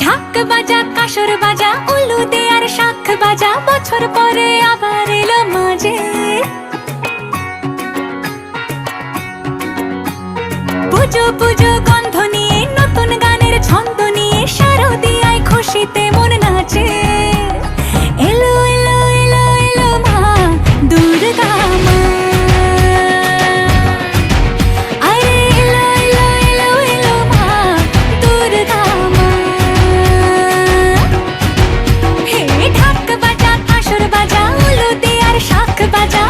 ঢাক বাজা কাসর বাজা উলু দে আর শাখ বাজা, বছর পরে আবার এলো মাঝে। পুজো পুজো গন্ধ নিয়ে নতুন গানের ছন্দ নিয়ে শারদিয়ায় খুশিতে মন নাচে। এলো এলো এলো এলো মা দুর্গা মা, আরে এলো এলো এলো এলো মা দুর্গা মা। হে ঢাক বাজা কাসর বাজা উলু দে আর শাখ বাজা,